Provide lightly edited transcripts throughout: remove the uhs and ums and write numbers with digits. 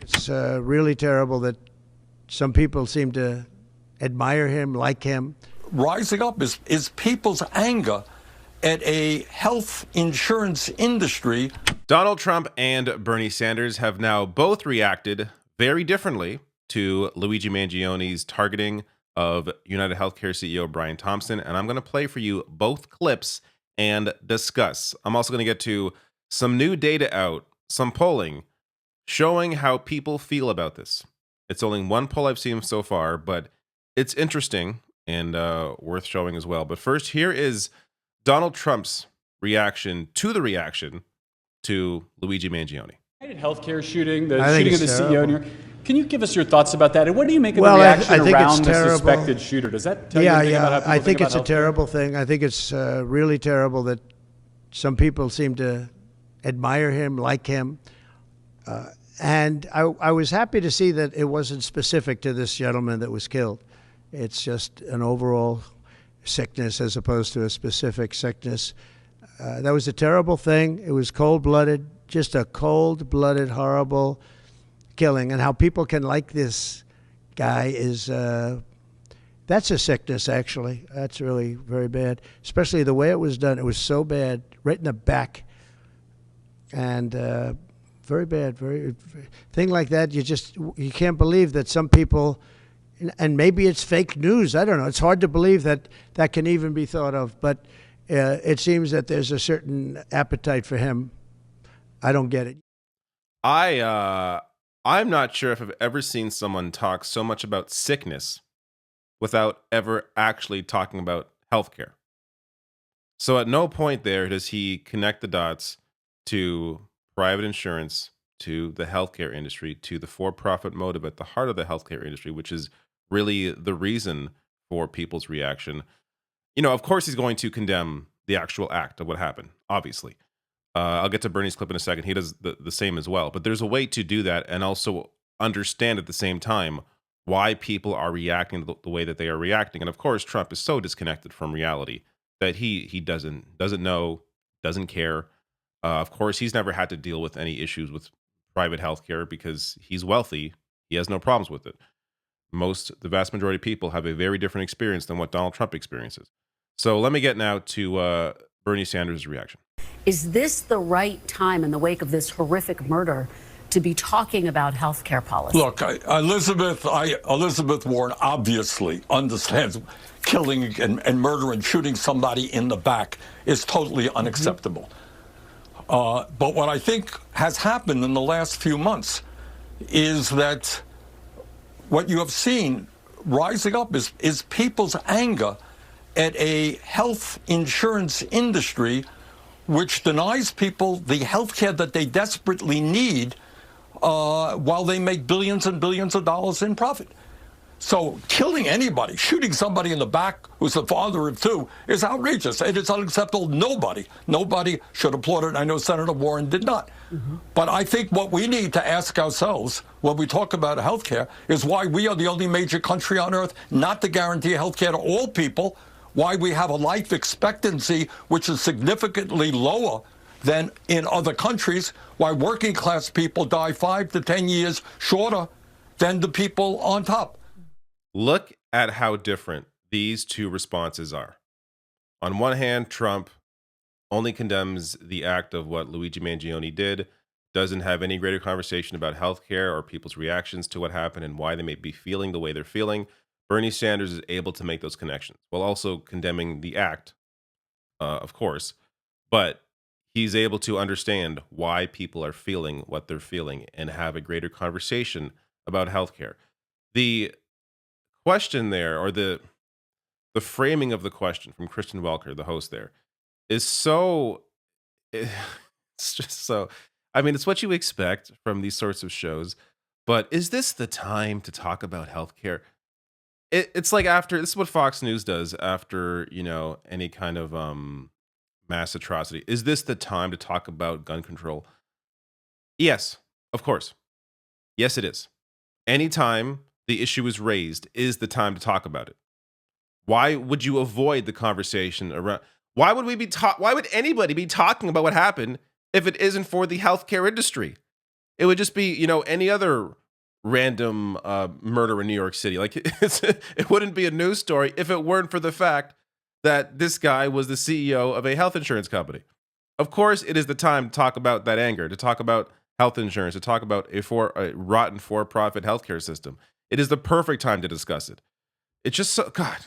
It's really terrible that some people seem to admire him, like him. Rising up is people's anger at a health insurance industry. Donald Trump and Bernie Sanders have now both reacted very differently to Luigi Mangione's targeting of United Healthcare CEO Brian Thompson. And I'm going to play for you both clips and discuss. I'm also going to get to some new data out, some polling showing how people feel about this. It's only one poll I've seen so far, but it's interesting and worth showing as well. But first, here is Donald Trump's reaction to the reaction to Luigi Mangione. Healthcare shooting, the I think shooting of the it's CEO. terrible. Can you give us your thoughts about that? And what do you make of Well, the I reaction think it's around the terrible. suspected shooter? Does that tell you anything about how people I think about it's a healthcare? terrible thing. I think it's really terrible that some people seem to admire him, like him. And I was happy to see that it wasn't specific to this gentleman that was killed. It's just an overall sickness as opposed to a specific sickness. That was a terrible thing. It was cold-blooded, just a cold-blooded, horrible killing. And how people can like this guy is, that's a sickness, actually. That's really very bad, especially the way it was done. It was so bad, right in the back. And very bad, very thing like that. You can't believe that some people, and maybe it's fake news. I don't know. It's hard to believe that that can even be thought of. But it seems that there's a certain appetite for him. I don't get it. I'm not sure if I've ever seen someone talk so much about sickness without ever actually talking about healthcare. So at no point there does he connect the dots to private insurance, to the healthcare industry, to the for-profit motive at the heart of the healthcare industry, which is really the reason for people's reaction. You know, of course, he's going to condemn the actual act of what happened, obviously. I'll get to Bernie's clip in a second. He does the same as well. But there's a way to do that and also understand at the same time why people are reacting the way that they are reacting. And of course, Trump is so disconnected from reality that he doesn't know, doesn't care. Of course, he's never had to deal with any issues with private healthcare because he's wealthy. He has no problems with it. The vast majority of people have a very different experience than what Donald Trump experiences. So let me get now to Bernie Sanders' reaction. Is this the right time in the wake of this horrific murder to be talking about health care policy? Look, Elizabeth Warren obviously understands killing and murder and shooting somebody in the back is totally unacceptable. But what I think has happened in the last few months is that what you have seen rising up is people's anger at a health insurance industry which denies people the health care that they desperately need while they make billions and billions of dollars in profit. So killing anybody, shooting somebody in the back who's the father of two is outrageous. It is unacceptable. Nobody should applaud it. I know Senator Warren did not. But I think what we need to ask ourselves when we talk about health care is why we are the only major country on earth not to guarantee health care to all people, why we have a life expectancy which is significantly lower than in other countries, why working class people die 5 to 10 years shorter than the people on top. Look at how different these two responses are. On one hand, Trump only condemns the act of what Luigi Mangione did, doesn't have any greater conversation about healthcare or people's reactions to what happened and why they may be feeling the way they're feeling. Bernie Sanders is able to make those connections while also condemning the act, of course, but he's able to understand why people are feeling what they're feeling and have a greater conversation about healthcare. The question there, or the framing of the question from Kristen Welker, the host there, is so, it's just so, I mean, it's what you expect from these sorts of shows, but is this the time to talk about healthcare? It's like this is what Fox News does after, any kind of mass atrocity. Is this the time to talk about gun control? Yes, of course. Yes, it is. Anytime the issue is raised is the time to talk about it. Why would you avoid the conversation around? Why would anybody be talking about what happened if it isn't for the healthcare industry? It would just be, any other random murder in New York City. Like it wouldn't be a news story if it weren't for the fact that this guy was the CEO of a health insurance company. Of course, it is the time to talk about that anger, to talk about health insurance, to talk about a rotten for-profit healthcare system. It is the perfect time to discuss it. It's just so, God,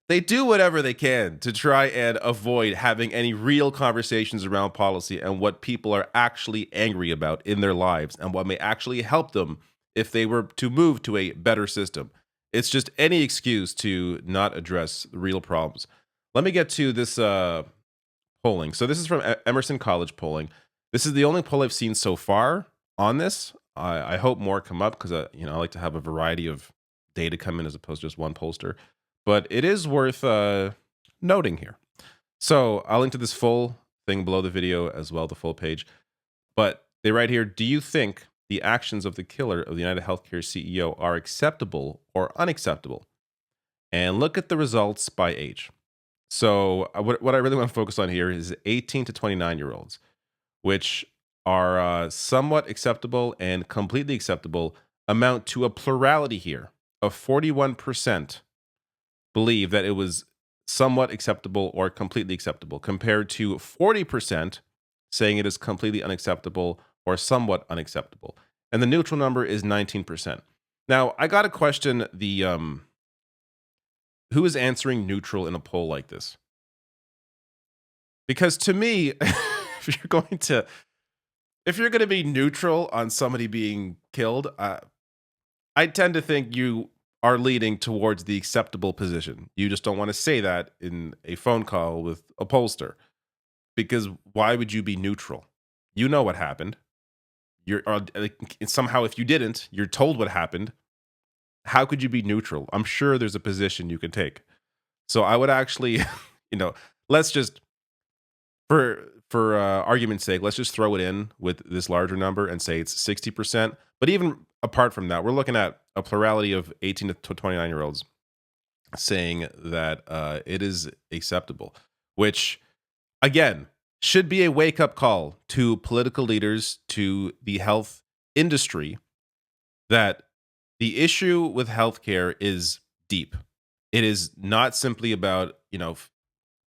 they do whatever they can to try and avoid having any real conversations around policy and what people are actually angry about in their lives and what may actually help them if they were to move to a better system. It's just any excuse to not address the real problems. Let me get to this polling. So this is from Emerson College polling. This is the only poll I've seen so far on this. I hope more come up because I like to have a variety of data come in as opposed to just one pollster. But it is worth noting here. So I'll link to this full thing below the video as well, the full page. But they write here, do you think the actions of the killer of the United Healthcare CEO are acceptable or unacceptable? And look at the results by age. So what I really want to focus on here is 18 to 29-year-olds, which are somewhat acceptable and completely acceptable, amount to a plurality here of 41% believe that it was somewhat acceptable or completely acceptable, compared to 40% saying it is completely unacceptable or somewhat unacceptable. And the neutral number is 19%. Now, I got to question the who is answering neutral in a poll like this? Because to me, if you're going to be neutral on somebody being killed, I tend to think you are leading towards the acceptable position. You just don't want to say that in a phone call with a pollster, because why would you be neutral? You know what happened. Somehow, if you didn't, you're told what happened. How could you be neutral? I'm sure there's a position you can take. So I would actually, let's just, for argument's sake, let's just throw it in with this larger number and say it's 60%. But even apart from that, we're looking at a plurality of 18 to 29-year-olds saying that it is acceptable, which, again, should be a wake-up call to political leaders, to the health industry, that the issue with healthcare is deep. It is not simply about,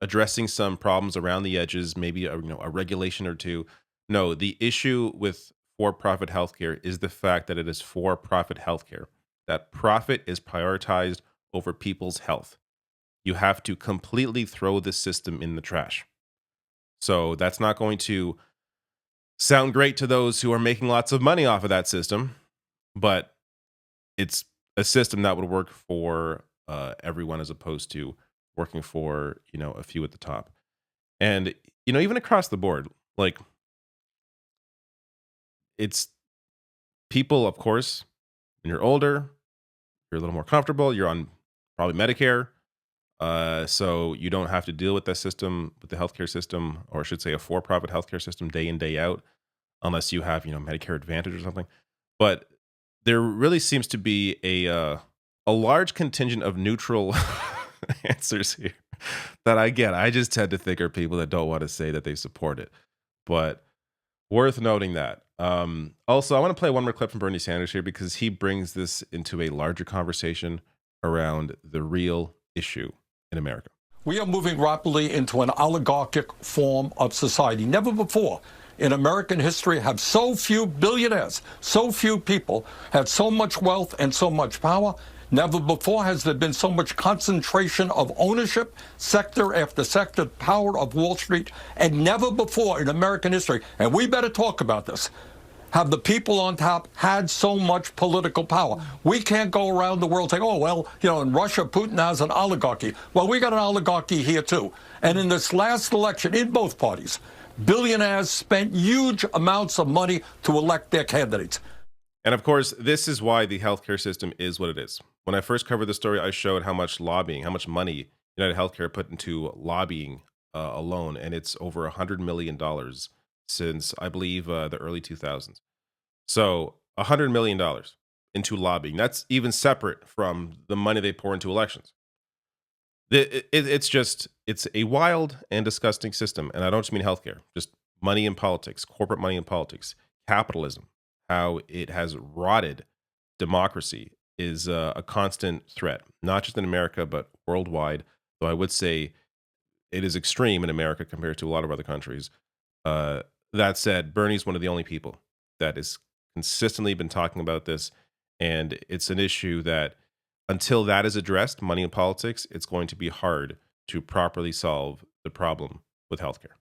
addressing some problems around the edges, maybe a regulation or two. No, the issue with for-profit healthcare is the fact that it is for-profit healthcare. That profit is prioritized over people's health. You have to completely throw the system in the trash. So that's not going to sound great to those who are making lots of money off of that system, but it's a system that would work for everyone as opposed to working for, a few at the top. And, even across the board, like, it's people, of course, when you're older, you're a little more comfortable, you're on probably Medicare, so you don't have to deal with that system, with the healthcare system, or I should say a for-profit healthcare system day in, day out, unless you have, Medicare Advantage or something. But there really seems to be a large contingent of neutral answers here that I get. I just tend to think are people that don't want to say that they support it. But worth noting that. Also, I want to play one more clip from Bernie Sanders here because he brings this into a larger conversation around the real issue in America. We are moving rapidly into an oligarchic form of society. Never before in American history have so few billionaires, so few people had so much wealth and so much power. Never before has there been so much concentration of ownership, sector after sector, power of Wall Street, and never before in American history, and we better talk about this, have the people on top had so much political power. We can't go around the world saying, oh, well, in Russia, Putin has an oligarchy. Well, we got an oligarchy here, too. And in this last election, in both parties, billionaires spent huge amounts of money to elect their candidates. And of course, this is why the healthcare system is what it is. When I first covered the story, I showed how much lobbying, how much money United Healthcare put into lobbying alone, and it's over $100 million since, I believe, the early 2000s. So $100 million into lobbying. That's even separate from the money they pour into elections. It's a wild and disgusting system, and I don't just mean healthcare, just money in politics, corporate money in politics, capitalism, how it has rotted democracy is a constant threat, not just in America, but worldwide. Though I would say it is extreme in America compared to a lot of other countries. That said, Bernie's one of the only people that has consistently been talking about this. And it's an issue that until that is addressed, money in politics, it's going to be hard to properly solve the problem with healthcare.